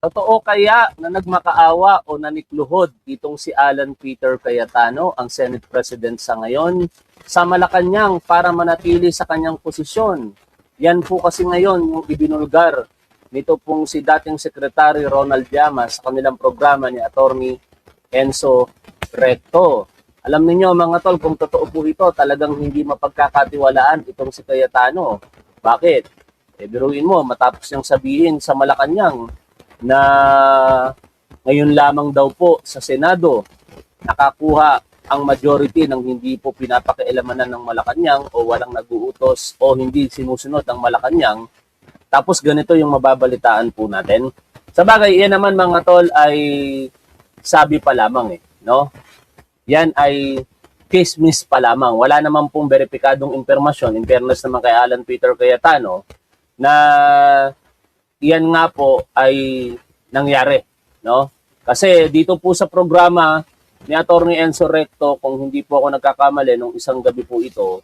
Totoo kaya na nagmakaawa o nanikluhod itong si Alan Peter Cayetano, ang Senate President sa ngayon, sa Malacanang para manatili sa kanyang posisyon? Yan po kasi ngayon yung ibinulgar nito pong si dating Secretary Ronald Llamas sa kanilang programa ni Attorney Enzo Recto. Alam niyo mga tol, kung totoo po ito, talagang hindi mapagkakatiwalaan itong si Cayetano. Bakit? Biruin mo, matapos niyang sabihin sa Malacanang na ngayon lamang daw po sa Senado nakakuha ang majority ng hindi po pinapakialamanan ng Malacanang o walang nag-uutos o hindi sinusunod ng Malacanang. Tapos ganito yung mababalitaan po natin. Sa bagay, yan naman mga tol ay sabi pa lamang no? Yan ay chismis pa lamang. Wala naman pong beripikadong impormasyon, in fairness naman kay Alan Peter Cayetano, na iyan nga po ay nangyari, no? Kasi dito po sa programa ni Attorney Enzo Recto, kung hindi po ako nagkakamali nung isang gabi po ito,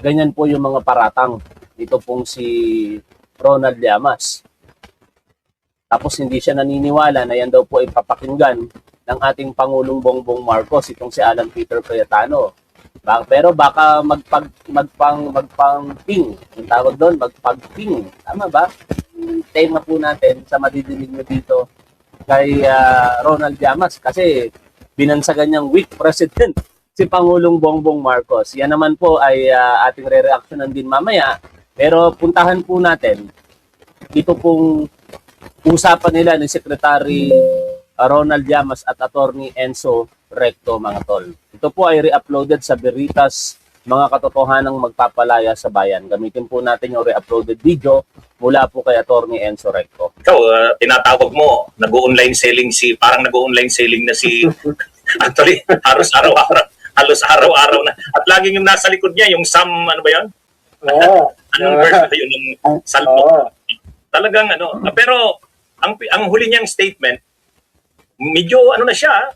ganyan po yung mga paratang dito pong si Ronald Llamas. Tapos hindi siya naniniwala na yan daw po ay papakinggan ng ating Pangulong Bongbong Marcos, itong si Alan Peter Cayetano. Pero baka magpang-ping, yung tawag doon, magpag-ping. Tama ba? Tema po natin sa madidinig nyo dito kay Ronald Llamas kasi binansagan niyang weak president si Pangulong Bongbong Marcos. Yan naman po ay ating re-reactionan din mamaya. Pero puntahan po natin dito pong usapan nila ni Secretary Ronald Llamas at Attorney Enzo Recto, mga tol. Ito po ay re-uploaded sa Veritas, mga katotohanang magpapalaya sa bayan. Gamitin po natin yung re-uploaded video mula po kay Attorney Enzo Recto. Ikaw, tinatawag mo, nag-online selling parang nag-online selling na si actually, halos araw-araw na. At laging yung nasa likod niya, yung Sam, ano ba yan? Anong version ba yun? Yung salpo. Talagang pero ang huli niyang statement, medyo na siya,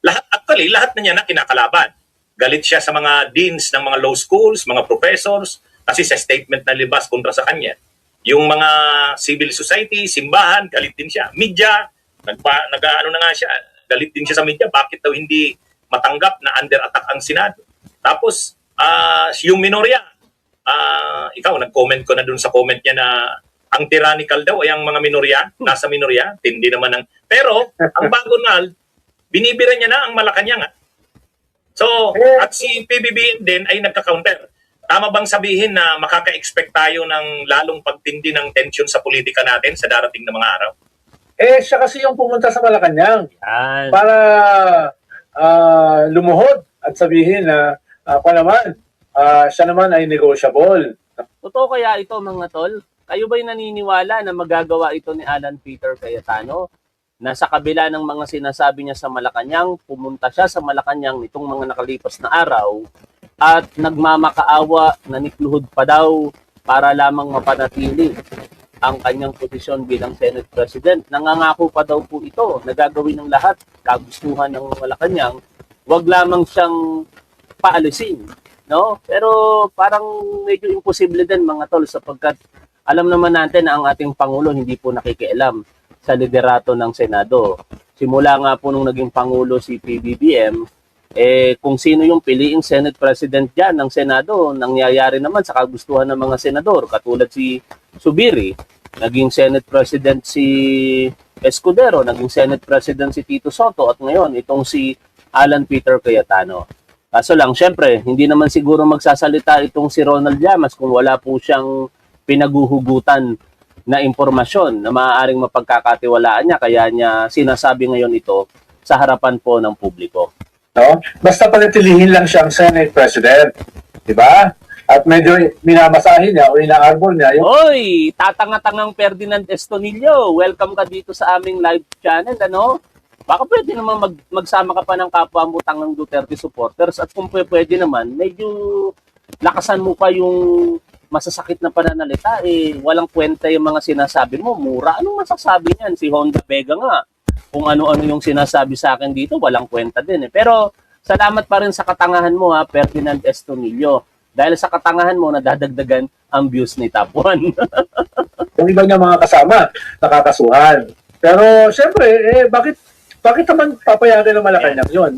lahat na niya na kinakalaban. Galit siya sa mga deans ng mga law schools, mga professors, kasi sa statement na libas kontra sa kanya. Yung mga civil society, simbahan, galit din siya. Media, nag-ano na nga siya, galit din siya sa media. Bakit daw hindi matanggap na under attack ang Senado? Tapos, yung minorya, ikaw, nag-comment ko na dun sa comment niya na ang tyrannical daw ay ang mga minorya, nasa minorya, tindi naman ng... Pero, ang bago na, binibira niya na ang Malacanang. So, at si PBBM din ay nagka-counter. Tama bang sabihin na makaka-expect tayo ng lalong pagtindi ng tension sa politika natin sa darating na mga araw? Siya kasi yung pumunta sa Malacanang Yan. para lumuhod at sabihin na siya naman ay negotiable. Totoo kaya ito, mga tol? Kayo ba'y naniniwala na magagawa ito ni Alan Peter Cayetano? Na sa kabila ng mga sinasabi niya sa Malacanang, pumunta siya sa Malacanang nitong mga nakalipas na araw at nagmamakaawa, nanikluhod pa daw para lamang mapanatili ang kanyang posisyon bilang Senate President. Nangangako pa daw po ito na gagawin ng lahat, kagustuhan ng Malacanang, wag lamang siyang paalisin. No? Pero parang medyo imposible din, mga tol, sapagkat alam naman natin na ang ating Pangulo hindi po nakikialam sa liderato ng Senado. Simula nga po nung naging Pangulo si PBBM, kung sino yung piliing Senate President dyan ng Senado, nangyayari naman sa kagustuhan ng mga senador. Katulad si Zubiri, naging Senate President si Escudero, naging Senate President si Tito Soto, at ngayon itong si Alan Peter Cayetano. Kaso lang, syempre, hindi naman siguro magsasalita itong si Ronald Llamas kung wala po siyang pinaguhugutan na impormasyon na maaaring mapagkakatiwalaan niya, kaya niya sinasabi ngayon ito sa harapan po ng publiko. No? Basta panatilihin lang siyang Senate President. Diba? At medyo minamasahin niya o inaarbor niya yung... Hoy! Tatanga-tangang Ferdinand Estonillo, welcome ka dito sa aming live channel, Baka pwede naman magsama ka pa ng kapwa mo tangang Duterte supporters, at kung pwede naman, medyo lakasan mo pa yung masasakit na pananalita, walang kwenta yung mga sinasabi mo, mura. Anong masasabi niyan? Si Honda Vega nga, kung ano-ano yung sinasabi sa akin dito, walang kwenta din. Pero salamat pa rin sa katangahan mo, Ferdinand Estonillo. Dahil sa katangahan mo, nadadagdagan ang views ni Top 1. Yung iba niya mga kasama, nakakasuhan. Pero, syempre, bakit naman papayagan ng Malacanang yun?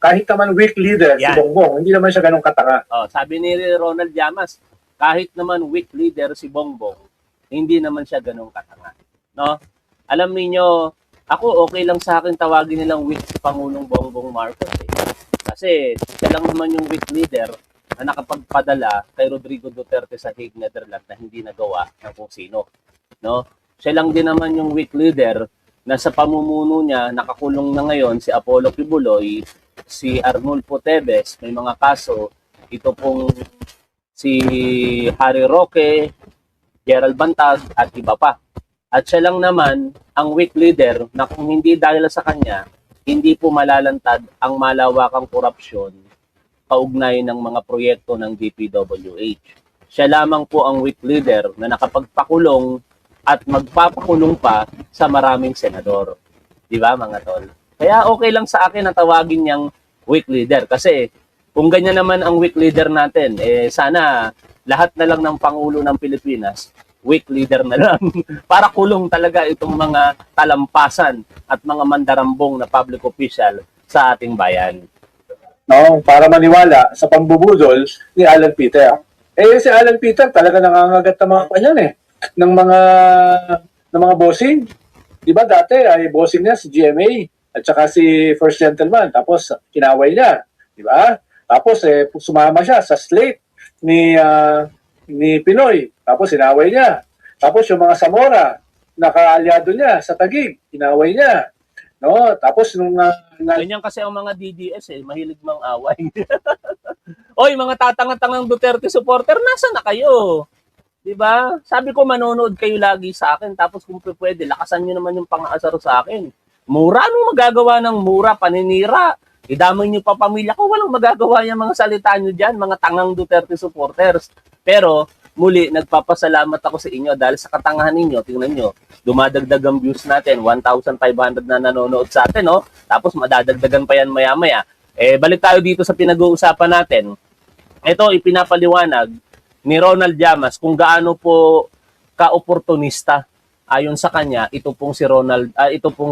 Kahit naman weak leader si Yan. Bongbong, hindi naman siya ganun katanga. Oh, sabi ni Ronald Llamas, kahit naman weak leader si Bongbong, hindi naman siya ganun katanga. No? Alam niyo, ako okay lang sa akin tawagin nilang weak si Pangulong Bongbong Marcos. Kasi siya lang naman yung weak leader na nakapagpadala kay Rodrigo Duterte sa Hague, Netherlands na hindi nagawa ng kung sino. No? Siya lang din naman yung weak leader na sa pamumuno niya nakakulong na ngayon si Apollo Kibuloy, si Arnulfo Teves, may mga kaso, ito pong si Harry Roque, Gerald Bantag at iba pa. At siya lang naman ang weak leader na kung hindi dahil sa kanya, hindi po malalantad ang malawakang korupsyon kaugnay ng mga proyekto ng DPWH. Siya lamang po ang weak leader na nakapagpakulong at magpapakulong pa sa maraming senador. Di ba mga tol? Kaya okay lang sa akin na tawagin niyang weak leader. Kasi kung ganyan naman ang weak leader natin, sana lahat na lang ng Pangulo ng Pilipinas, weak leader na lang. Para kulong talaga itong mga talampasan at mga mandarambong na public official sa ating bayan. No? Para maniwala sa pambubudol ni Alan Peter. Si Alan Peter talaga nangangagat ng mga kanyan ng mga bossing. Di ba dati ay bossing niya si GMA at saka si First Gentleman. Tapos kinaway niya. Di ba? Tapos sumama siya sa slate ni Pinoy. Tapos inaway niya. Tapos yung mga Zamora, nakaalyado niya sa Taguig, inaway niya. No? Tapos nung Ganyan kasi ang mga DDS mahilig mang away. Oy, mga tatanga-tangang Duterte supporter, nasa na kayo? 'Di ba? Sabi ko manonood kayo lagi sa akin tapos kung pwede, lakasan niyo naman yung pang-aasar sa akin. Mura, anong magagawa ng mura? Paninira. Idamay niyo pa pamilya ko, walang magagawa yung mga salita niyo diyan, mga tangang Duterte supporters. Pero muli, nagpapasalamat ako sa inyo dahil sa katangahan ninyo, tingnan nyo, dumadagdag ang views natin, 1,500 na nanonood sa atin, no? Tapos madadagdagan pa yan maya-maya. Balik tayo dito sa pinag-uusapan natin. Ito, ipinapaliwanag ni Ronald Llamas kung gaano po ka-oportunista ayon sa kanya, ito pong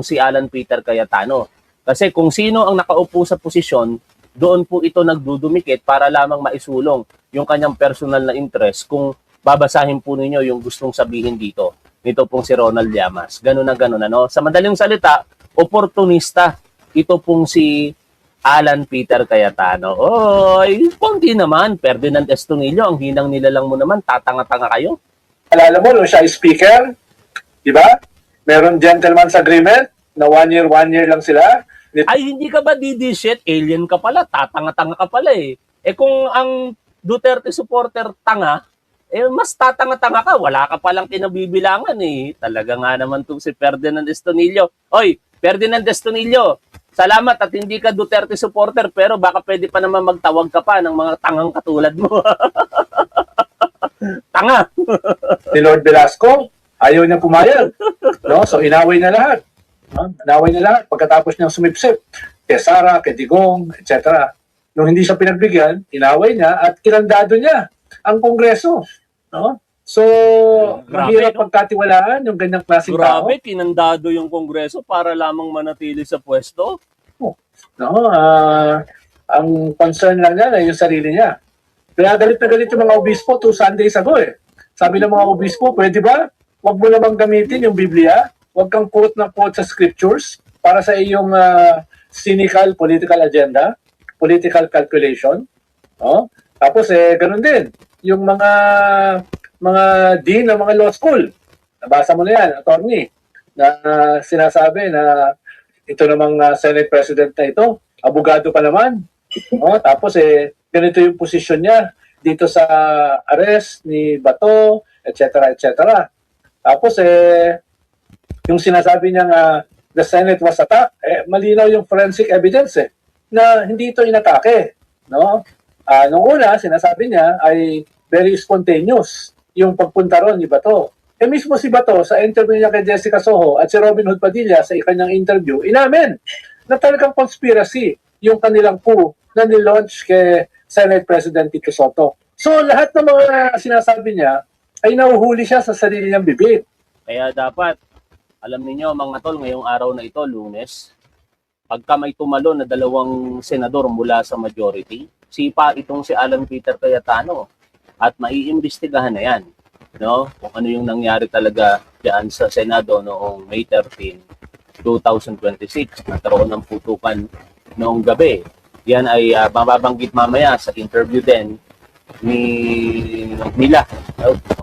si Alan Peter Cayetano. Kasi kung sino ang nakaupo sa posisyon, doon po ito nagdudumikit para lamang maisulong yung kanyang personal na interest kung babasahin po ninyo yung gustong sabihin dito. Nito pong si Ronald Llamas. Ganun na ganun, ano? Sa madaling salita, oportunista. Ito pong si Alan Peter Cayetano. Oy, konti naman. Ferdinand Estonillo, ang hinang nilalang mo naman, tatanga-tanga kayo. alala mo, nung siya ay speaker, di ba? Meron gentleman's agreement na 1 year lang sila. Ay, hindi ka ba DD shit? Alien ka pala, tatanga-tanga ka pala eh. Kung ang Duterte supporter tanga, mas tatanga-tanga ka, wala ka palang kinabibilangan eh. Talaga nga naman itong si Ferdinand Estonillo. Oy, Ferdinand Estonillo, salamat at hindi ka Duterte supporter pero baka pwede pa naman magtawag ka pa ng mga tangang katulad mo. Tanga! Si Lord Velasco, ayaw niya pumayag. No? So inaway na lahat. No? Inaway na lahat pagkatapos niyang sumipsip kay Sara, kay Digong, etc. Nung hindi siya pinagbigyan, inaway niya at kinandado niya ang Kongreso. No? So, Grabe, mahirap no? pagkatiwalaan yung ganyang klaseng tao. Grabe, kinandado yung Kongreso para lamang manatili sa pwesto. No? Ang concern lang niya ay yung sarili niya. Kaya galit na galit yung mga obispo 2 Sundays ago eh. Sabi ng mga obispo, pwede ba? Huwag mo namang gamitin yung Biblia. Huwag kang quote na quote sa scriptures para sa iyong cynical political agenda, political calculation. No? Tapos ganun din. Yung mga dean ng mga law school. Nabasa mo na yan, attorney, na sinasabi na ito namang Senate President na ito, abogado pa naman. No? Tapos ganito yung posisyon niya dito sa arrest ni Bato, etc. etc. Tapos yung sinasabi niya the Senate was attacked, malinaw yung forensic evidence na hindi ito inatake. No? Nung una, sinasabi niya ay very spontaneous yung pagpunta ron ni Bato. Mismo si Bato sa interview niya kay Jessica Soho at si Robin Hood Padilla sa kanyang interview, inamin na talagang conspiracy yung kanilang coup na nilaunch kay Senate President Tito Soto. So lahat ng mga sinasabi niya ay nahuhuli siya sa sarili niyang bibig. Kaya dapat, alam niyo mga tol, ngayong araw na ito, Lunes, pagka may tumalo na 2 senador mula sa majority, sipa itong si Alan Peter Cayetano at maiimbestigahan na yan, no? Kung ano yung nangyari talaga diyan sa Senado noong May 13, 2026. Nagkaroon ng putukan noong gabi. Yan ay mababanggit mamaya sa interview din nila,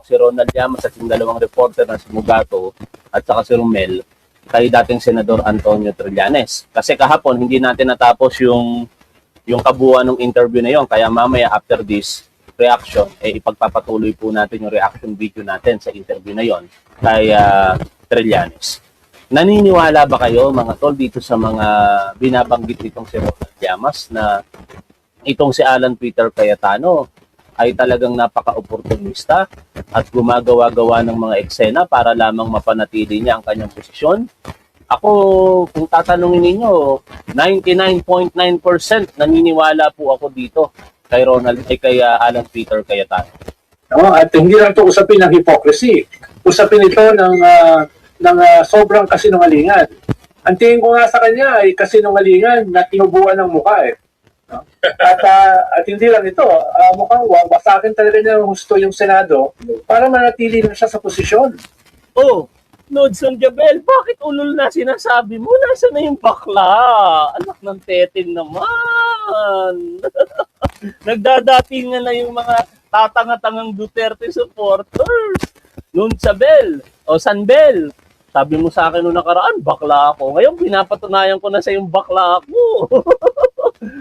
si Ronald Llamas at yung 2 reporter na si Mugato at saka si Romel kay dating Senador Antonio Trillanes. Kasi kahapon hindi natin natapos yung kabuuan ng interview na yon, kaya mamaya after this reaction, ipagpapatuloy po natin yung reaction video natin sa interview na yon kay Trillanes. Naniniwala ba kayo mga tol dito sa mga binabanggit nitong si Ronald Llamas na itong si Alan Peter Cayetano ay talagang napaka-oportunista at gumagawa-gawa ng mga eksena para lamang mapanatili niya ang kanyang posisyon? Ako, kung tatanungin ninyo, 99.9% naniniwala po ako dito kay kay Alan Peter Cayetano. No? At hindi lang ito usapin ng hypocrisy. Usapin ito ng sobrang kasinungalingan. Ang tingin ko nga sa kanya ay kasinungalingan na tinubuan ng mukha eh. No? At hindi lang ito, mukhang wasakin talaga niya gusto yung Senado para manatili na siya sa posisyon. Oh, Nodson Jabel, bakit ulol na sinasabi mo? Nasaan na yung bakla? Anak ng tetin naman. Nagdadatingan na yung mga tatanga-tangang Duterte supporters. Nunzabel o Sanbel, sabi mo sa akin noong nakaraan, bakla ako. Ngayon, pinapatunayan ko na sa yung bakla ako.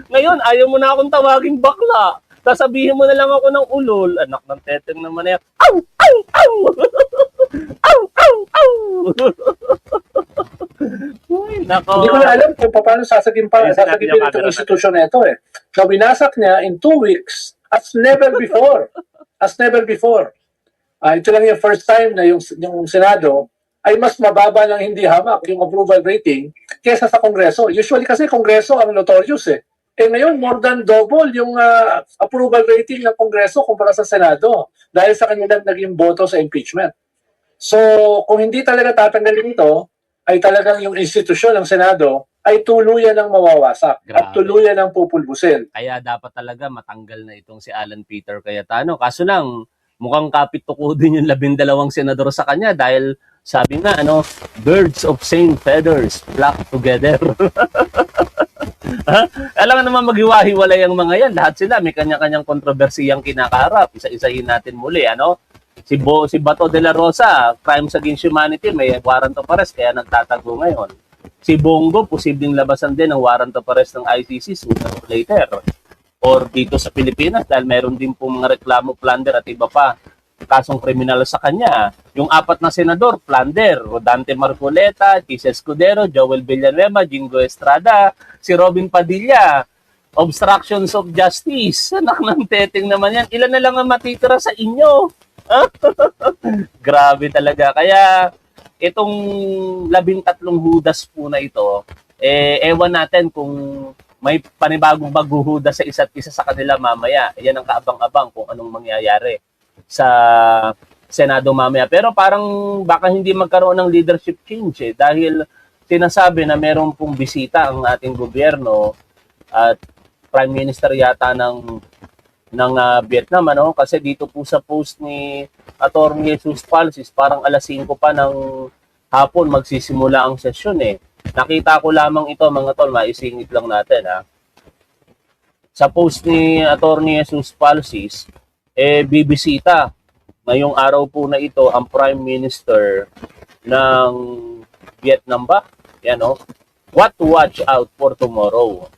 Ngayon, ayaw mo na akong tawaging bakla. Sasabihin mo na lang ako ng ulol. Anak ng teteng naman na yan. Aw! Aw! Aw! Aw! Aw! Aw! Uy, nako. Hindi ko na alam kung paano sasagipin itong institusyon na ito eh. So, binasak niya in 2 weeks as never before. As never before. Ito lang yung first time na yung Senado ay mas mababa ng hindi hamak yung approval rating kesa sa Kongreso. Usually kasi Kongreso ang notorious eh. Ngayon, more than double yung approval rating ng Kongreso kumpara sa Senado dahil sa kanilang naging boto sa impeachment. So, kung hindi talaga tatanggalin ito, ay talagang yung institusyon ng Senado ay tuluyan ng mawawasak at tuluyan ng pupulbusin. Kaya dapat talaga matanggal na itong si Alan Peter Cayetano. Kaso lang, mukhang kapit-tuko din yung 12 senador sa kanya dahil sabi nga, birds of same feathers flock together. Alam naman maghiwa-hiwalay ang mga yan. Lahat sila may kanya-kanyang kontrobersiyang kinakaharap. Isa-isahin natin muli, Si Bato de la Rosa, crimes against humanity, may warrant of arrest kaya nagtatago ngayon. Si Bongo, posibleng labasan din ng warrant of arrest ng ICC sooner or later. Or dito sa Pilipinas dahil meron din po mga reklamo, plunder at iba pa kasong kriminal sa kanya. Yung 4 na senador, plunder, Rodante Marcoleta, Chis Escudero, Joel Villanueva, Jingo Estrada, si Robin Padilla, obstructions of justice. Anak ng teteng naman yan. Ilan na lang ang matitira sa inyo? Grabe talaga. Kaya itong 13 hudas po na ito, ewan natin kung may panibagong maghuhudas sa isa't isa sa kanila mamaya. Yan ang kaabang-abang kung anong mangyayari sa Senado mamaya. Pero parang baka hindi magkaroon ng leadership change dahil sinasabi na meron pong bisita ang ating gobyerno at Prime Minister yata ng Vietnam, kasi dito po sa post ni Atty. Jesus Palcis, parang alas 5 pa ng hapon magsisimula ang sesyon Nakita ko lamang ito mga tol, maisingit lang natin Sa post ni Atty. Jesus Palcis, bibisita ngayong araw po na ito ang Prime Minister ng Vietnam ba? Yan What to watch out for tomorrow.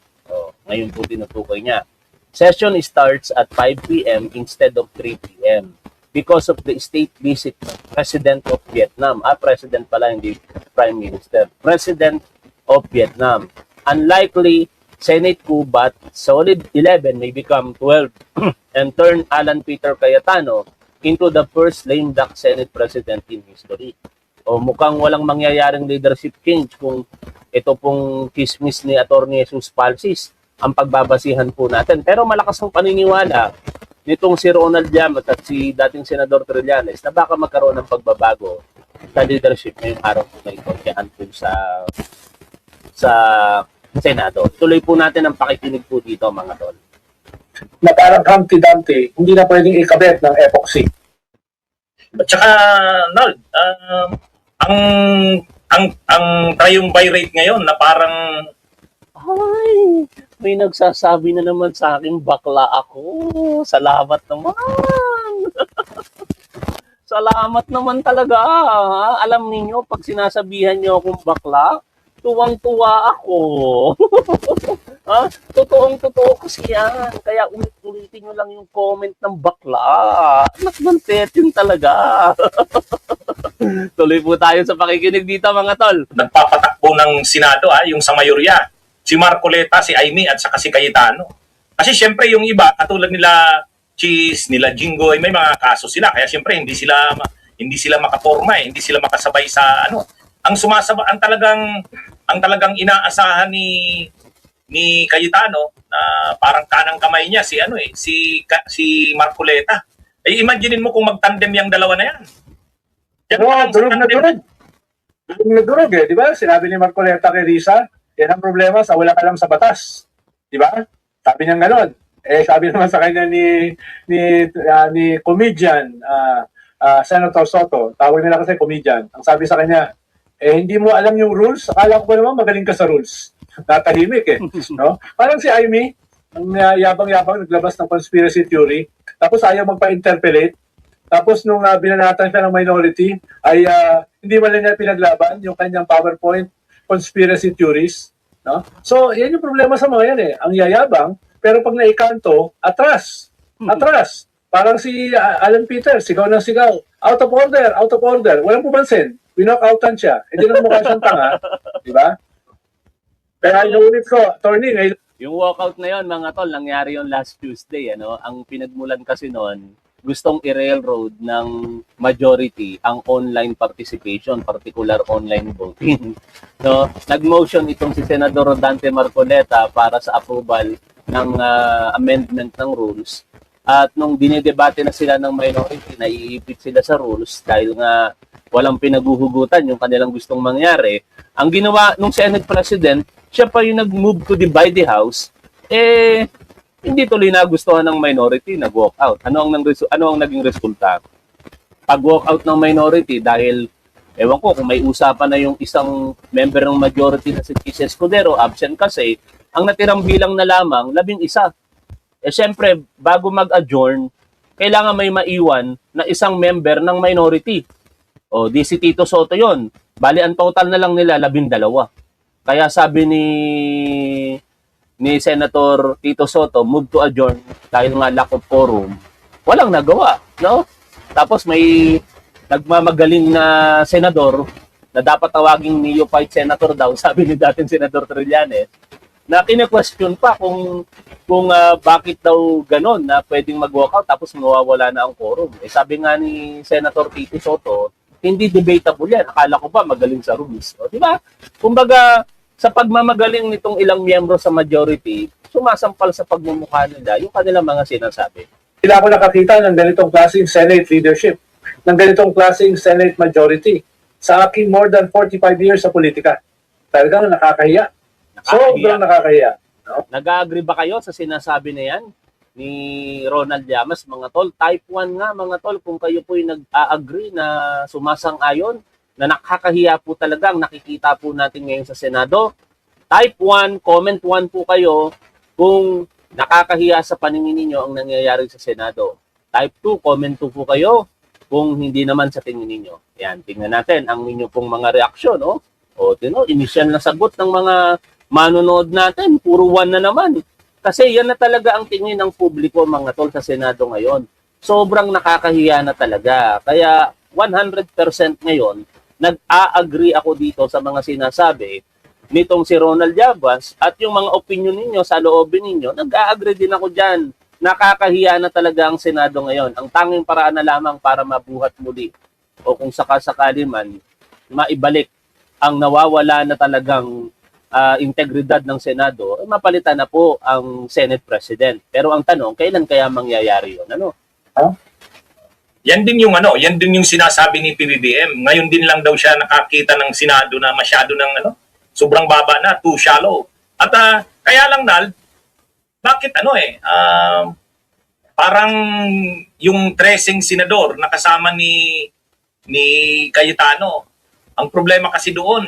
Ngayon po tinutukoy niya. Session starts at 5 p.m. instead of 3 p.m. because of the state visit ng President of Vietnam. President pala, hindi Prime Minister. President of Vietnam. Unlikely Senate coup, but solid 11 may become 12 and turn Alan Peter Cayetano into the first lame duck Senate President in history. Mukhang walang mangyayaring leadership change kung ito pong chismis ni Atty. Jesus Palcis ang pagbabasihan po natin. Pero malakas ang paniniwala nitong si Ronald Llamas at si dating Senador Trillanes na baka magkaroon ng pagbabago sa leadership ngayong araw po na ito kaya po sa Senado. Tuloy po natin ang pakikinig po dito mga tol. Na parang Humpty Dumpty, hindi na pwedeng ikabit ng epoxy. At saka, Nald, ang triumph rate ngayon na parang Ay, may nagsasabi na naman sa akin, bakla ako. Salamat naman. Salamat naman talaga. Ha? Alam niyo pag sinasabihan niyo akong bakla, tuwang-tuwa ako. Ha? Totoong-totoo kasi yan. Kaya ulit-ulitin nyo lang yung comment ng bakla. Nakbantetin talaga. Tuloy po tayo sa pakikinig dito mga tol. nagpapatakbo ng Senado, yung sa mayorya. Si Marcoleta, si Aimee, at saka si Cayetano. Kasi syempre yung iba, katulad nila Cheese, nila Jingo, may mga kaso sila. Kaya syempre hindi sila makaporma, hindi sila makasabay sa ano. Ang talagang inaasahan ni Cayetano na parang kanang kamay niya si Marcoleta. Imaginein mo kung magtandem yung dalawa na yan. Yan Oo, parang durog na tandem. durog. Durog na durog di ba? Sinabi ni Marcoleta kay Risa, yan ang problema sa wala ka lang sa batas. Di ba? Sabi niya gano'n. Sabi naman sa kanya ni comedian, Senator Soto, tawag nila kasi comedian. Ang sabi sa kanya, hindi mo alam yung rules, akala ko pa naman magaling ka sa rules. Natahimik no? Parang si Aimee, ang yabang-yabang naglabas ng conspiracy theory, tapos ayaw magpa-interpellate, tapos nung binanatan siya ng minority, ay hindi man lang niya pinaglaban yung kanyang PowerPoint conspiracy theories. No? So, yan yung problema sa mga yan Ang yayabang, pero pag naikanto, atras. Atras. Parang si Alan Peter, sigaw ng sigaw. Out of order, out of order. Walang pumansin. Pinokoutan siya. Hindi na mukha siyang tanga. Di ba? Kaya inuulit ko, attorney, ngayon Yung walkout na yon mga tol, nangyari yon last Tuesday. Ang pinagmulan kasi noon, gustong i-railroad ng majority ang online participation, particular online voting. No, nag-motion itong si Senador Dante Marcoleta para sa approval ng amendment ng rules. At nung dinedebate na sila ng minority, naiipit sila sa rules dahil nga walang pinaguhugutan yung kanilang gustong mangyari. Ang ginawa nung Senate President, siya pa yung nag-move to divide the House, hindi tuloy nagustuhan ng minority, nag-walk out. Ano ang naging resulta? Pag-walk out ng minority dahil, ewan ko, kung may usapan na yung isang member ng majority na si Chis Escudero, absent kasi, ang natirang bilang na lamang, 11. Siyempre, bago mag-adjourn, kailangan may maiwan na isang member ng minority. O, di si Tito Soto yon. Bali, ang total na lang nila, 12. Kaya sabi ni Senator Tito Soto, move to adjourn dahil nga lack of quorum, walang nagawa, no? Tapos may nagmamagaling na senador na dapat tawaging neophyte senator daw, sabi ni dating Senador Trillanes, na kine-question pa kung bakit daw ganon na pwedeng mag-walkout tapos mawawala na ang quorum. Sabi nga ni Senator Tito Soto, hindi debatable yan. Akala ko ba magaling sa rules, no? Di ba? Kumbaga, sa pagmamagaling nitong ilang miyembro sa majority, sumasampal sa pagmumukha nila yung kanilang mga sinasabi. Hindi ako nakakita ng ganitong klaseng Senate leadership, ng ganitong klaseng Senate majority sa aking more than 45 years sa politika. Talagang nakakahiya. Sobrang nakakahiya. No? Nag-agree ba kayo sa sinasabi na yan ni Ronald Llamas, mga tol? Type 1 nga, mga tol, kung kayo po'y nag-agree na sumasang-ayon, na nakakahiya po talaga ang nakikita po natin ngayon sa Senado. Type 1, comment 1 po kayo kung nakakahiya sa paningin ninyo ang nangyayari sa Senado. Type 2, comment 2 po kayo kung hindi naman sa tingin ninyo. Yan, tingnan natin ang inyo pong mga reaksyon. O, initial na sagot ng mga manonood natin, puro 1 na naman. Kasi yan na talaga ang tingin ng publiko, mga tol, sa Senado ngayon. Sobrang nakakahiya na talaga. Kaya 100% ngayon, nag-a-agree ako dito sa mga sinasabi nitong si Ronald Llamas at yung mga opinion ninyo sa loobin ninyo, nag-a-agree din ako dyan. Nakakahiya na talaga ang Senado ngayon. Ang tanging paraan na lamang para mabuhat muli o kung sakasakali man, maibalik ang nawawala na talagang integridad ng Senado, mapalitan na po ang Senate President. Pero ang tanong, kailan kaya mangyayari yun? Ano? Yan din yung sinasabi ni PBBM. Ngayon din lang daw siya nakakita ng Senado na masyado ng sobrang baba na, too shallow. At kaya lang bakit parang yung 13 senador na kasama ni Cayetano, ang problema kasi doon,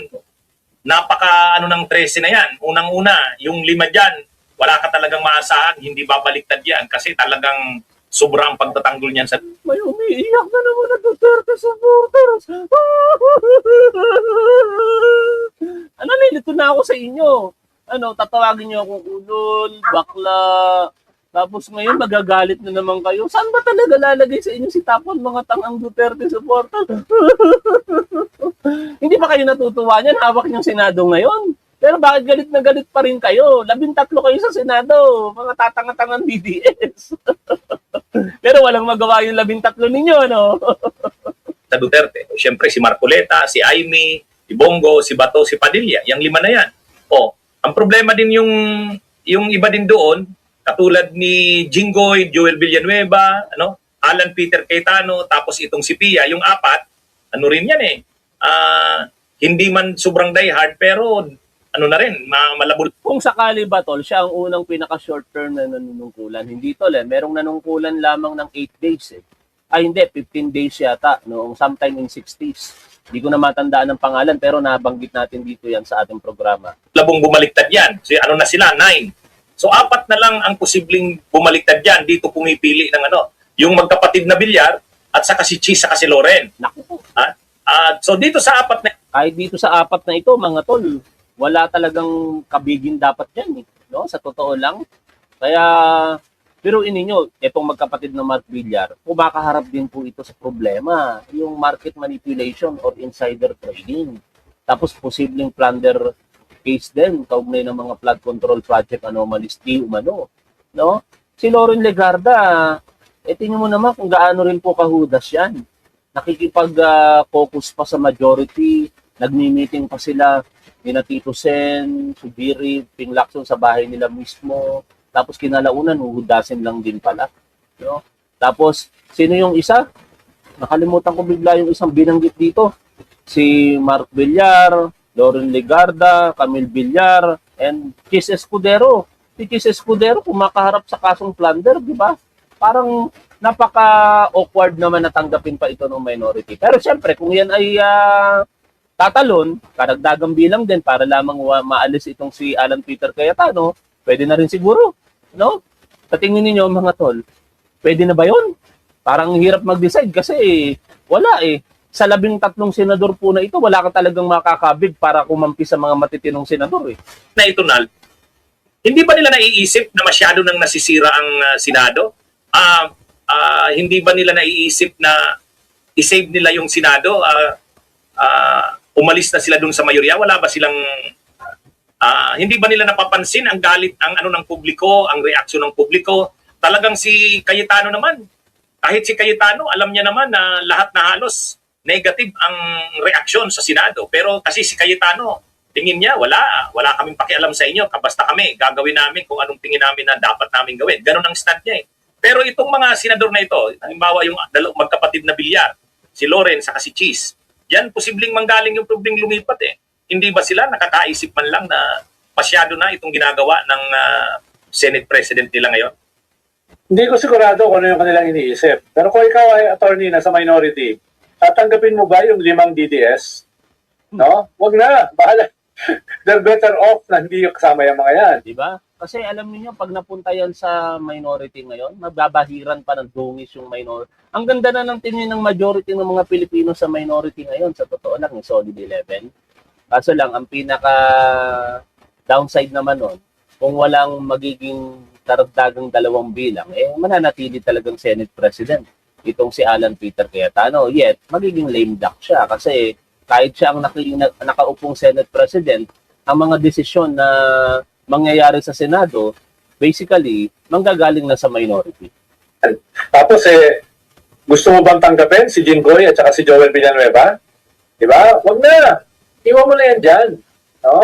napaka ng 13 na yan. Unang-una, yung 5 dyan, wala ka talagang maasahan, hindi babaliktad yan kasi talagang sobrang pagtatanggol niyan sa... May umiiyak na naman na Duterte supporters. Nalilito na ako sa inyo. Tatawagin niyo akong ulol, bakla. Tapos ngayon magagalit na naman kayo. Saan ba talaga lalagay sa inyo si Tapon, mga tangang Duterte supporters? Hindi ba kayo natutuwa niyan? Hawak niyong Senado ngayon. Pero bakit galit na galit pa rin kayo? 13 kayo sa Senado. Mga tatanga-tangang DDS. Pero walang magawa yung 13 ninyo, no? Sa Duterte. Siyempre si Marcoleta, si Aimee, si Bongo, si Bato, si Padilla. Yung 5 na yan. Ang problema din yung iba din doon, katulad ni Jinggoy, Joel Villanueva, Alan Peter Cayetano, tapos itong si Pia, yung 4, rin yan hindi man sobrang diehard, pero na rin, malabol. Kung sakali ba, Tol, siya ang unang pinaka-short term na nanunungkulan. Hindi, Tol, merong nanungkulan lamang ng 8 days. Hindi, 15 days yata, noong sometime in 60s. Hindi ko na matandaan ang pangalan, pero nabanggit natin dito yan sa ating programa. Labong bumaliktad yan. So, na sila? 9. So, 4 na lang ang posibleng bumaliktad yan. Dito pumipili ng yung magkapatid na Villar at saka si Cheese saka si Loren. Naku po. So, dito sa 4 na... Kahit dito sa 4 na ito, mga Tol, wala talagang kabigin dapat yan, no? Sa totoo lang. Kaya, pero ninyo, itong magkapatid na Mark Villar, kumakaharap din po ito sa problema, yung market manipulation or insider trading. Tapos posibleng plunder case din, kaugnay ng mga flood control project anomalies di umano. No? Si Loren Legarda, tingnan mo naman kung gaano rin po kahudas yan. Nakikipag-focus pa sa majority, nagmi-meeting pa sila ni Tito Sen, Subiri, Ping Lacson sa bahay nila mismo. Tapos kinalaunan, huhudasin lang din pala. No? Tapos, sino yung isa? Nakalimutan ko bigla yung isang binanggit dito. Si Mark Villar, Loren Legarda, Camille Villar, and Chis Escudero. Si Chis Escudero kumakaharap sa kasong plunder, di ba? Parang napaka-awkward naman natanggapin pa ito ng minority. Pero syempre, kung yan ay tatalon, karagdagang bilang din para lamang maalis itong si Alan Peter Cayetano, pwede na rin siguro. No? Sa tingin ninyo, mga Tol, pwede na ba yun? Parang hirap mag-decide kasi wala Sa 13 senador po na ito, wala ka talagang makakabig para kumampi sa mga matitinong senador Na ito, Nal, hindi ba nila naiisip na masyado nang nasisira ang Senado? Hindi ba nila naiisip na i-save nila yung Senado? Umalis na sila dun sa mayorya? Wala ba silang... hindi ba nila napapansin ang galit ng publiko, ang reaksyon ng publiko? Talagang si Cayetano naman, kahit si Cayetano, alam niya naman na lahat na halos negative ang reaksyon sa Senado. Pero kasi si Cayetano, tingin niya, wala kaming pakialam sa inyo, basta kami, gagawin namin kung anong tingin namin na dapat namin gawin. Ganon ang stand niya Pero itong mga senador na ito, halimbawa yung magkapatid na Villar, si Loren saka si Cheese, yan posibleng manggaling yung probleng lumipat Hindi ba sila nakakaisip man lang na masyado na itong ginagawa ng Senate President nila ngayon? Hindi ko sigurado kung ano yung kanilang iniisip. Pero kung ikaw ay attorney na sa minority, tatanggapin mo ba yung 5 DDS? No? Wag na. Bahala. They're better off na hindi kasama yung mga yan. Di ba? Kasi alam niyo pag napunta yan sa minority ngayon, magbabahiran pa ng dungis yung minority. Ang ganda na ng tingin ng majority ng mga Pilipino sa minority ngayon, sa totoo lang, yung solid 11. Kaso lang, ang pinaka downside naman nun, kung walang magiging karagdagang 2 bilang, mananatili talagang Senate President. Itong si Alan Peter Cayetano, yet magiging lame duck siya kasi kahit siya ang nakaupong Senate President, ang mga desisyon na mangyayari sa Senado, basically, manggagaling na sa minority. Tapos gusto mo bang tanggapin si Jinggoy at saka si Joel Villanueva? Di ba? Wag na. Iwan mo na yan dyan. No?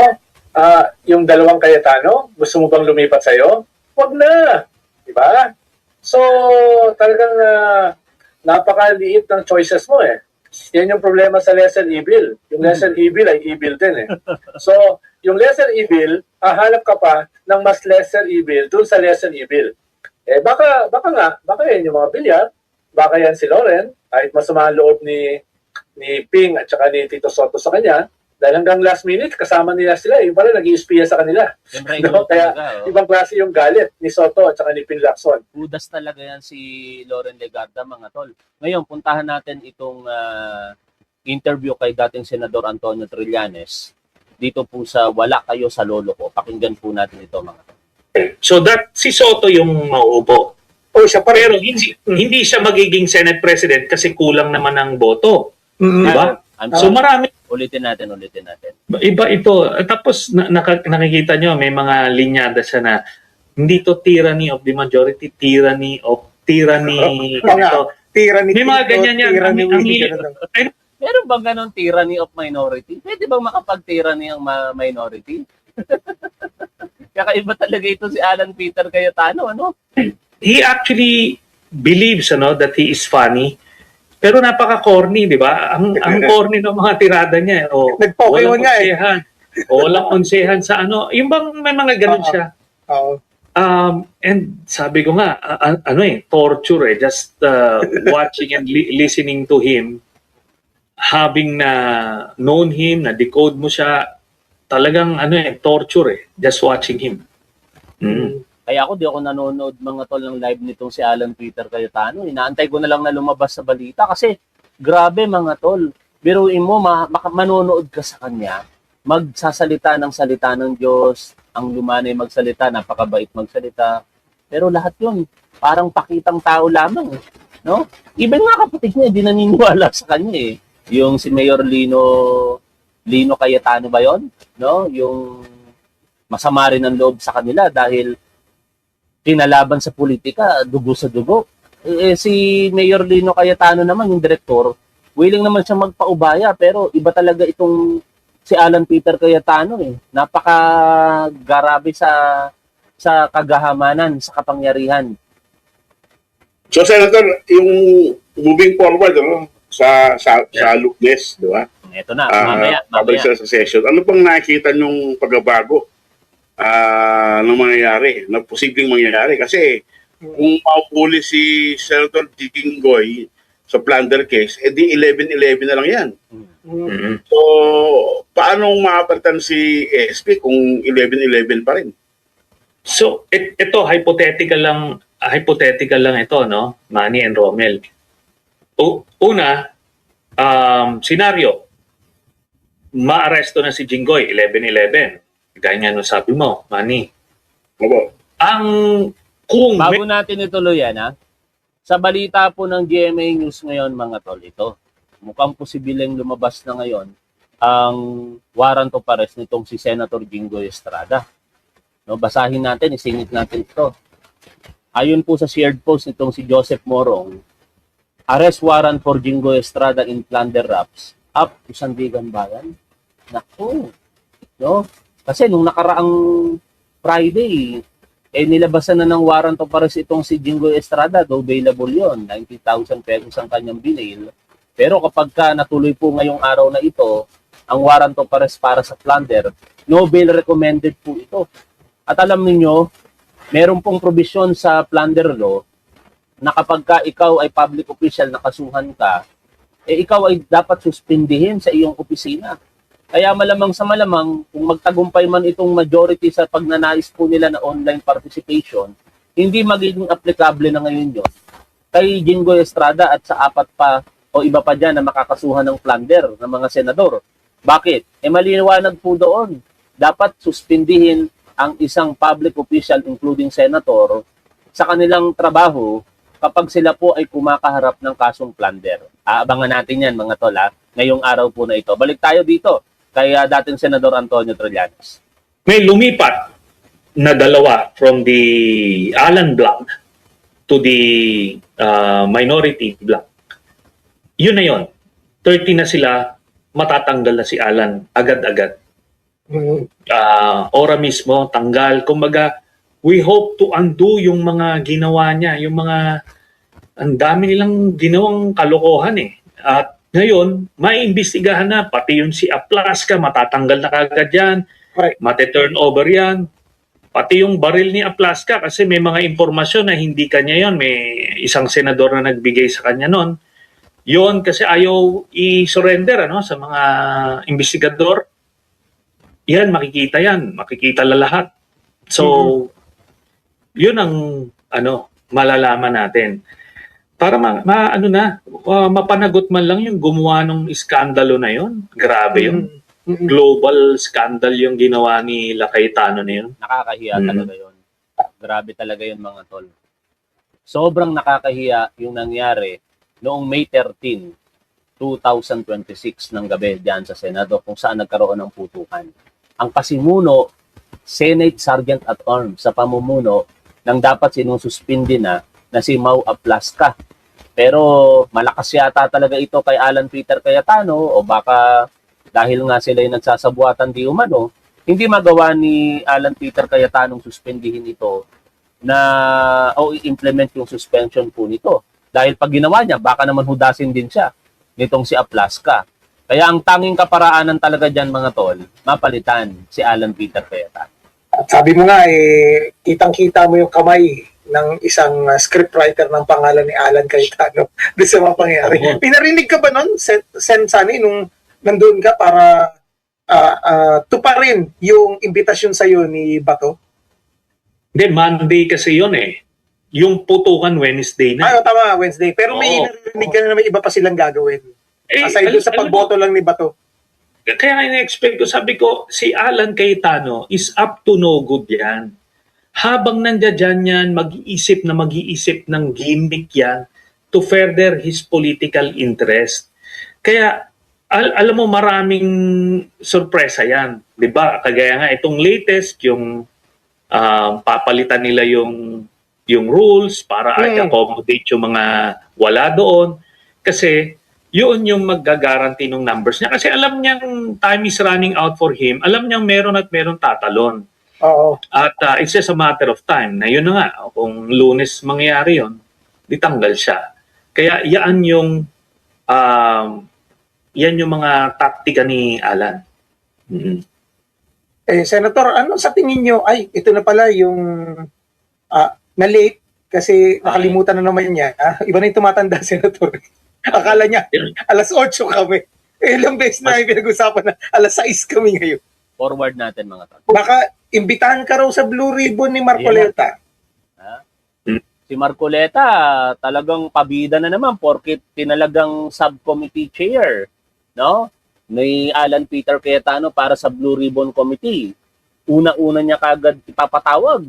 yung dalawang Cayetano, gusto mo bang lumipat sa'yo? Huwag na. Di ba? So, talagang napakaliit ng choices mo eh. Yan yung problema sa lesser evil. Yung lesser evil ay evil din eh. So, yung lesser evil, hahanap ka pa ng mas lesser evil dun sa lesser evil. Eh, baka yan yung mga bilyar, baka yan si Loren, kahit masama ang loob ni Ping at saka ni Tito Soto sa kanya, dahil hanggang last minute, kasama nila sila, yung pala nag-i-espiya sa kanila. Siyempre, No? Kaya, ibang klase yung galit ni Soto at saka ni Ping Lacson. Udas talaga yan si Loren Legarda, mga tol. Ngayon, puntahan natin itong interview kay dating Senador Antonio Trillanes dito po sa Wala Kayo sa Lolo Ko. Pakinggan po natin ito, mga tol. So that si Soto yung mauupo. O siya pa Pero hindi siya magiging Senate President kasi kulang naman ng boto. Di ba? So marami. Ulitin natin. Iba ito. Tapos nakikita nyo, may mga linyada siya na hindi to tyranny of the majority, tyranny of tyranny. Ito. tyranny. May mga ganyan yan. Meron bang ganun tyranny of minority? Pwede bang makapag-tyranny ang minority? Kakaiba talaga ito si Alan Peter Cayetano, ano? He actually believes that he is funny. Pero napaka-corny, di ba? Ang corny ng mga tirada niya. Nag-Pokemon nga eh. Walang onsehan sa ano. Yung bang may mga ganun siya. Oo. And sabi ko nga, torture eh. Just watching and listening to him, having na known him, na decode mo siya, talagang torture eh. Just watching him. Kaya ako, di ako nanonood mga tol ng live nitong si Alan Peter Cayetano. Inaantay ko na lang na lumabas sa balita kasi grabe mga tol. Biruin mo, manonood ka sa kanya, magsasalita ng salita ng Diyos, ang lumanay magsalita, napakabait magsalita. Pero lahat yun, parang pakitang tao lamang. No? Even nga kapatid niya, di naniniwala sa kanya eh. Yung si Mayor Lino Cayetano ba yon? No? Yung masama rin ang loob sa kanila dahil kinalaban sa politika, dugo sa dugo. Si Mayor Lino Cayetano naman, yung direktor, willing naman siya magpaubaya, pero iba talaga itong si Alan Peter Cayetano eh. Napakagarabe sa kagahamanan, sa kapangyarihan. So, Senator, yung moving forward sa Lucnes, di ba? Ito na, mamaya. Public Service Session. Ano pang nakikita niyong pagbabago na mangyayari, na posibleng mangyayari? Kasi kung maupuli si Senator Jinggoy sa plunder case, edi 11-11 na lang yan. So, paano makapalitan si SP kung 11-11 pa rin? So, ito hypothetical lang ito, no? Manny and Romel. Una, senaryo, maaresto na si Jinggoy 11-11. Gaya nga nung sabi mo, Manny. Opo. Bago natin ituloy yan, ha? Sa balita po ng GMA News ngayon, mga tol, ito. Mukhang posibleng lumabas na ngayon ang warrant of arrest nitong si Senator Jinggoy Estrada. No, basahin natin, isingit natin ito. Ayon po sa shared post nitong si Joseph Morong, arrest warrant for Jinggoy Estrada in plunder raps up to Sandigan Bayan. Naku, no? Kasi nung nakaraang Friday, nilabasan na ng warrant of arrest itong si Jinggoy Estrada, though bailable yon, 90,000 pesos ang kanyang binail. Pero kapag natuloy po ngayong araw na ito, ang warrant of arrest para sa plunder, no bail recommended po ito. At alam niyo, meron pong provision sa plunder law na kapag ikaw ay public official, nakasuhan ka, ikaw ay dapat suspindihin sa iyong opisina. Kaya malamang sa malamang, kung magtagumpay man itong majority sa pagnanais po nila na online participation, hindi magiging applicable na ngayon yun kay Jinggoy Estrada at sa apat pa o iba pa dyan na makakasuhan ng plunder ng mga senador. Bakit? Maliliwanag po doon. Dapat suspindihin ang isang public official, including senator, sa kanilang trabaho kapag sila po ay kumakaharap ng kasong plunder. Aabangan natin yan, mga tol, ngayong araw po na ito. Balik tayo dito kay dating Senador Antonio Trillanes. May lumipat na dalawa from the Alan block to the minority block. Yun na yun. 30 na sila, matatanggal na si Alan agad-agad. Ora mismo, tanggal. Kumbaga, we hope to undo yung mga ginawa niya, yung mga, ang dami nilang ginawang kalokohan eh. At ngayon, maiimbestigahan na, pati yung si Aplaska, matatanggal na kagad yan, Correct. mate-turn over yan. Pati yung baril ni Aplaska, kasi may mga impormasyon na hindi kanya yon, may isang senador na nagbigay sa kanya nun. Yon kasi ayaw i-surrender sa mga investigador. Yan, makikita lahat. So, yun ang malalaman natin. Para mapanagot man lang yung gumawa ng iskandalo na yun. Grabe yun. Global scandal yung ginawa ni Cayetano na yun. Nakakahiya talaga yun. Grabe talaga yun mga tol. Sobrang nakakahiya yung nangyari noong May 13, 2026 ng gabi dyan sa Senado kung saan nagkaroon ng putukan. Ang pasimuno, Senate Sergeant at Arms sa pamumuno ng dapat sinususpindi na si Mau Aplaska. Pero malakas yata talaga ito kay Alan Peter Cayetano o baka dahil nga sila yung nagsasabuatan di umano, hindi magawa ni Alan Peter Cayetanong suspendihin ito o i-implement yung suspension po nito. Dahil pag ginawa niya, baka naman hudasin din siya nitong si Aplaska. Kaya ang tanging kaparaanan talaga dyan mga tol, mapalitan si Alan Peter Cayetano. At sabi mo nga, kitang-kita mo yung kamay ng isang scriptwriter ng pangalan ni Alan Cayetano doon sa mga pangyayari. Pinarinig ka ba nun, Sen Sunny, nung nandun ka para tuparin yung imbitasyon sa'yo ni Bato? Hindi, Monday kasi yun eh. Yung putukan Wednesday na. Tama, Wednesday. Pero may Oo. narinig ka na may iba pa silang gagawin. Aside doon sa pagboto lang ni Bato. Kaya in-expect ko, sabi ko, si Alan Cayetano is up to no good yan. Habang nandiyan yan, mag-iisip ng gimmick yan to further his political interest. Kaya, alam mo, maraming sorpresa yan. Diba? Kagaya nga, itong latest, yung papalitan nila yung rules para i-accommodate yung mga wala doon. Kasi, yun yung mag-guarantee ng numbers niya. Kasi alam niyang time is running out for him. Alam niyang meron tatalon. Oo. At it's just a matter of time. Na yun na nga, kung Lunes mangyayari yun, ditanggal siya. Kaya yan yung mga taktika ni Alan. Mm-hmm. Senator, ano sa tingin nyo? Ay, ito na pala yung na-late kasi nakalimutan na naman niya. Iba na yung tumatanda, Senator. Akala niya, alas 8 kami. Ilang beses na yung pinag-usapan na alas 6 kami ngayon. Forward natin mga tol. Baka imbitahan ka raw sa Blue Ribbon ni Marcoleta. Si Marcoleta, talagang pabida na naman porkit tinalagang subcommittee chair, no? Ni Alan Peter Cayetano para sa Blue Ribbon Committee. Una-una niya kagad ipapatawag.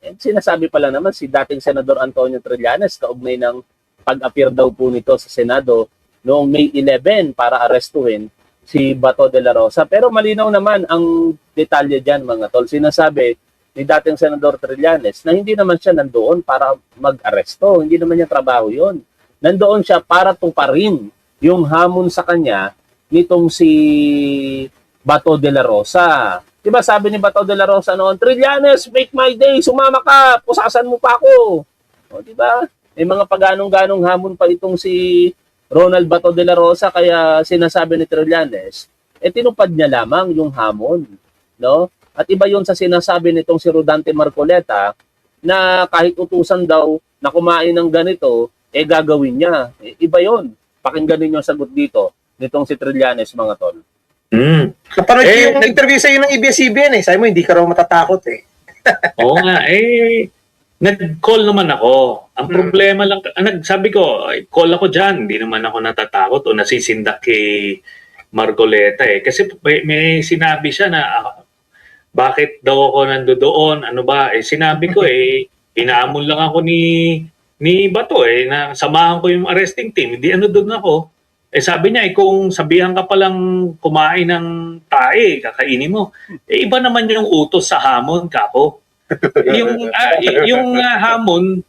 And sinasabi pala naman si dating Senador Antonio Trillanes kaugnay ng pag-appear daw po nito sa Senado noong May 11 para arestuhin si Bato de la Rosa. Pero malinaw naman ang detalye dyan mga tol. Sinasabi ni dating Senador Trillanes na hindi naman siya nandoon para mag-aresto. Hindi naman niya trabaho yon. Nandoon siya para tuparin yung hamon sa kanya nitong si Bato de la Rosa. Diba sabi ni Bato de la Rosa noon, Trillanes, make my day, sumama ka, pusasan mo pa ako. O diba? May mga paganong-ganong hamon pa itong si Ronald Bato de la Rosa kaya sinasabi ni Trillanes, tinupad niya lamang yung hamon, no? At iba yun sa sinasabi nitong si Rodante Marcoleta na kahit utusan daw na kumain ng ganito, gagawin niya. Iba yun. Pakinggan ninyo ang sagot dito nitong si Trillanes, mga tol. Napanood ko yung interview sa'yo ng ABS-CBN Sabi mo, hindi ka raw matatakot Oo nga, nag-call naman ako. Ang problema lang, sabi ko, call ako dyan. Hindi naman ako natatakot o nasisindak kay Marcoleta Kasi may sinabi siya na, bakit daw ako nandoon? Ano ba? Sinabi ko inaamon lang ako ni Bato na samahan ko yung arresting team. Hindi doon ako. Sabi niya, kung sabihan ka palang kumain ng tae, kakainin mo. Iba naman yung utos sa hamon, kako. yung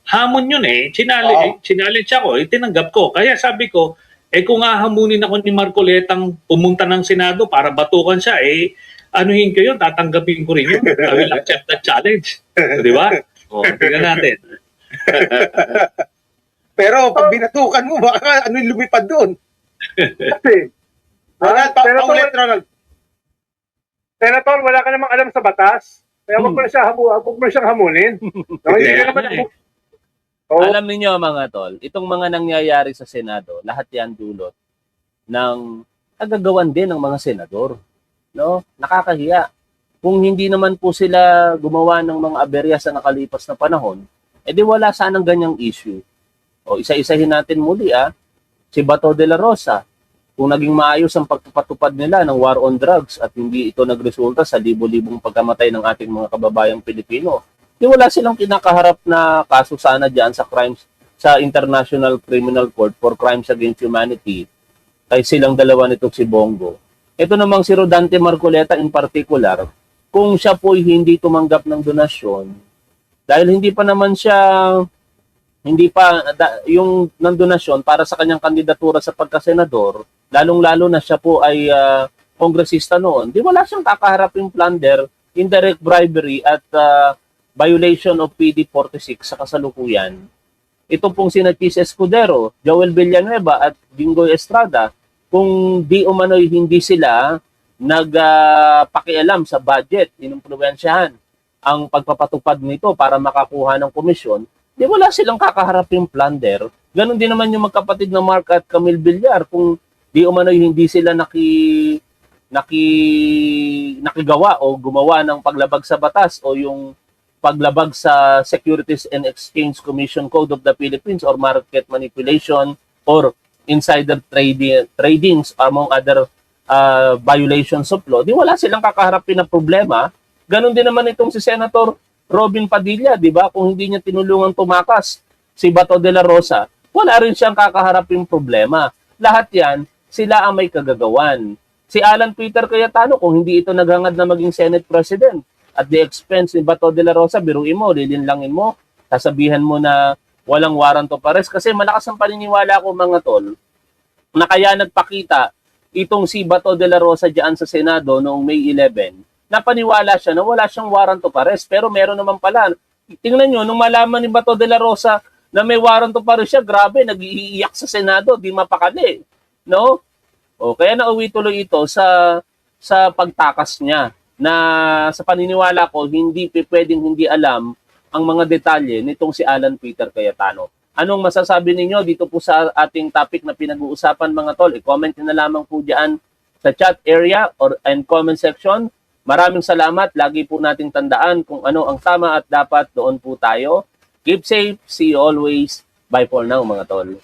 hamon yun challenge ako, tinanggap ko. Kaya sabi ko, kung hahamunin ako ni Marcoletang pumunta ng Senado para batukan siya, anuhin kayo, tatanggapin ko rin yun. I will accept that challenge. Di ba? O, tingnan natin. Pero pag binatukan mo, baka ano yung lumipad doon? Kasi, Ronald, paulit, Ronald. Senator, wala ka namang alam sa batas. Kaya huwag mo na siyang hamulin. No, hindi ka naman Oo. Alam niyo mga tol, itong mga nangyayari sa Senado, lahat yan dulot ng agagawan din ng mga senador. No? Nakakahiya. Kung hindi naman po sila gumawa ng mga aberya sa nakalipas na panahon, edi wala sanang ganyang issue. O isa-isahin natin muli si Bato de la Rosa, kung naging maayos ang pagpapatupad nila ng war on drugs at hindi ito nagresulta sa libo-libong pagkamatay ng ating mga kababayang Pilipino, di wala silang kinakaharap na kaso sana dyan sa crimes sa International Criminal Court for Crimes Against Humanity kay silang dalawa nitong si Bongo. Ito namang si Rodante Marcoleta in particular, kung siya po'y hindi tumanggap ng donasyon, dahil yung ng donasyon para sa kanyang kandidatura sa pagkasenador, lalong-lalo na siya po ay kongresista noon, di wala siyang kakaharaping plunder, indirect bribery at violation of PD 46 sa kasalukuyan. Ito pong sina Chis Escudero, Joel Villanueva at Jinggoy Estrada, kung di umano'y hindi sila nagpakialam sa budget, inumpluwensyahan ang pagpapatupad nito para makakuha ng komisyon, di wala silang kakaharaping plunder. Ganon din naman yung magkapatid na Mark at Camille Villar, kung di umano'y hindi sila nakigawa o gumawa ng paglabag sa batas o yung paglabag sa Securities and Exchange Commission Code of the Philippines or market manipulation or insider tradings among other violations of law, di wala silang kakaharapin na problema. Ganon din naman itong si Senator Robin Padilla, di ba? Kung hindi niya tinulungan tumakas si Bato de la Rosa, wala rin siyang kakaharaping problema. Lahat yan, sila ang may kagagawan. Si Alan Peter Cayetano, kung hindi ito naghangad na maging Senate President, at the expense ni Bato de la Rosa, biruin mo, lilinlangin mo, sasabihan mo na walang warrant of arrest. Kasi malakas ang paniniwala ko mga tol, na kaya nagpakita itong si Bato de la Rosa dyan sa Senado noong May 11, napaniwala siya na wala siyang warrant of arrest, pero meron naman pala. Tingnan nyo, nung malaman ni Bato de la Rosa na may warrant of arrest siya, grabe, nag-iiyak sa Senado, di mapakali. No? O, kaya nauwi tuloy ito sa pagtakas niya, na sa paniniwala ko, hindi pwedeng hindi alam ang mga detalye nitong si Alan Peter Cayetano. Anong masasabi ninyo dito po sa ating topic na pinag-uusapan mga tol? I-comment na lamang po dyan sa chat area and comment section. Maraming salamat. Lagi po nating tandaan kung ano ang tama at dapat, doon po tayo. Keep safe. See you always. Bye for now mga tol.